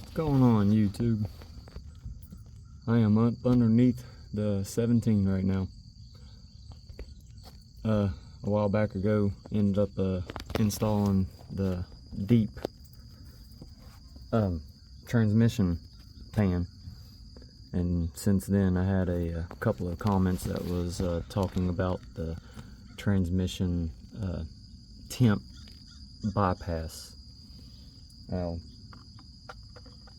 What's going on, YouTube? I am up underneath the 17 right now. A while back ago, ended up installing the deep transmission pan, and since then I had a couple of comments that was talking about the transmission temp bypass. Well,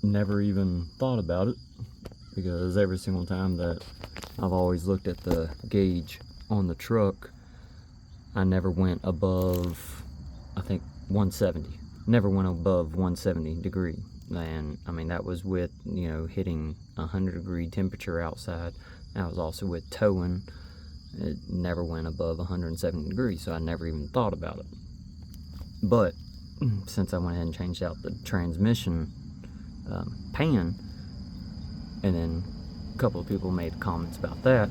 never even thought about it, because every single time that I've always looked at the gauge on the truck, I never went above, I think, 170. Never went above 170 degree. And I mean, that was with, you know, hitting 100-degree temperature outside. That was also with towing. It never went above 170 degrees, so I never even thought about it. But since I went ahead and changed out the transmission pan, and then a couple of people made comments about that,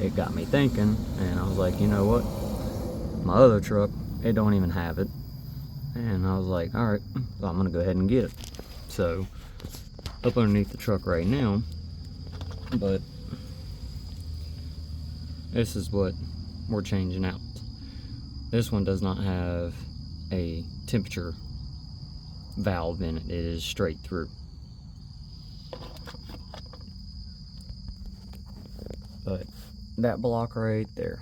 it got me thinking, and I was like, you know what, my other truck, it don't even have it. And I was like, all right, well, I'm gonna go ahead and get it. So up underneath the truck right now, but this is what we're changing out. This one does not have a temperature valve in it. It is straight through. But that block right there,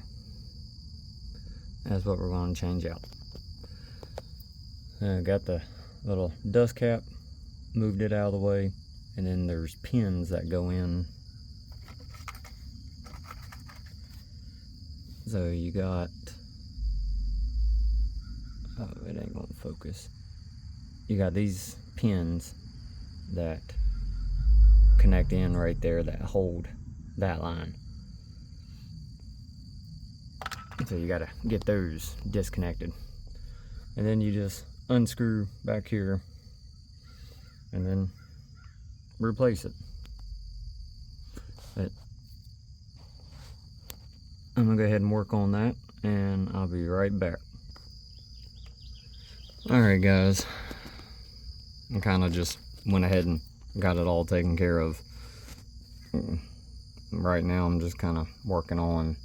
that's what we're going to change out. Got the little dust cap, moved it out of the way, and then there's pins that go in. So you got, oh, it ain't gonna focus. You got these pins that connect in right there that hold that line. So you gotta get those disconnected. And then you just unscrew back here and then replace it. But I'm gonna go ahead and work on that, and I'll be right back. Alright guys, I kind of just went ahead and got it all taken care of. Right now I'm just kind of working on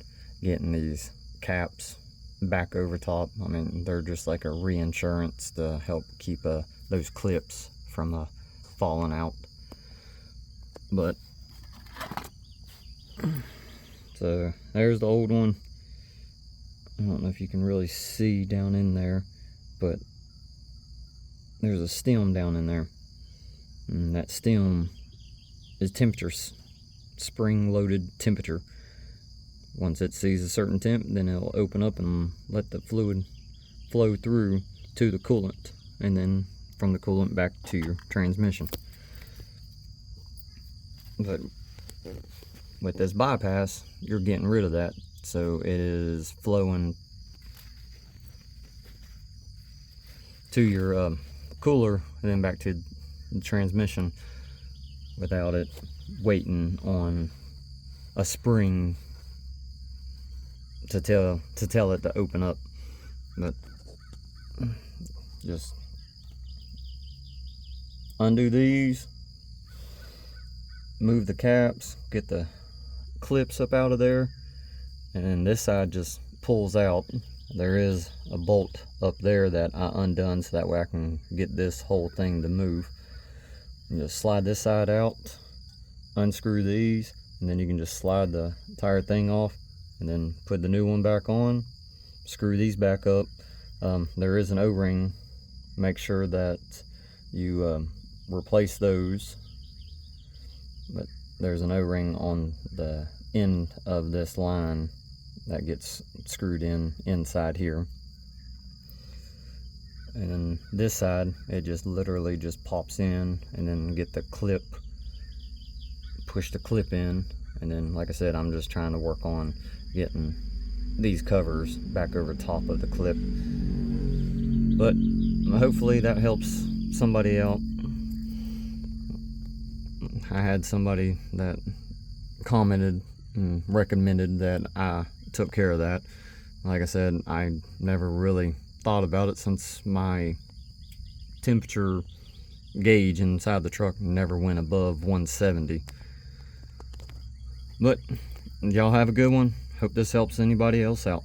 getting these caps back over top. I mean, they're just like a reinsurance to help keep those clips from falling out. But so there's the old one. I don't know if you can really see down in there, but there's a stem down in there, and that stem is temperature, spring loaded temperature. Once it sees a certain temp, then it'll open up and let the fluid flow through to the coolant, and then from the coolant back to your transmission. But with this bypass, you're getting rid of that, so it is flowing to your cooler and then back to the transmission without it waiting on a spring to tell it to open up. But just undo these, move the caps, get the clips up out of there, and then this side just pulls out. There is a bolt up there that I undone so that way I can get this whole thing to move. And just slide this side out, unscrew these, and then you can just slide the entire thing off, and then put the new one back on, screw these back up. There is an O-ring. Make sure that you replace those. But there's an O-ring on the end of this line that gets screwed in inside here. And then this side, it just literally just pops in, and then get the clip, push the clip in. And then, like I said, I'm just trying to work on getting these covers back over top of the clip. But hopefully that helps somebody out. I had somebody that commented and recommended that I took care of that. Like I said, I never really thought about it since my temperature gauge inside the truck never went above 170. But y'all have a good one. Hope this helps anybody else out.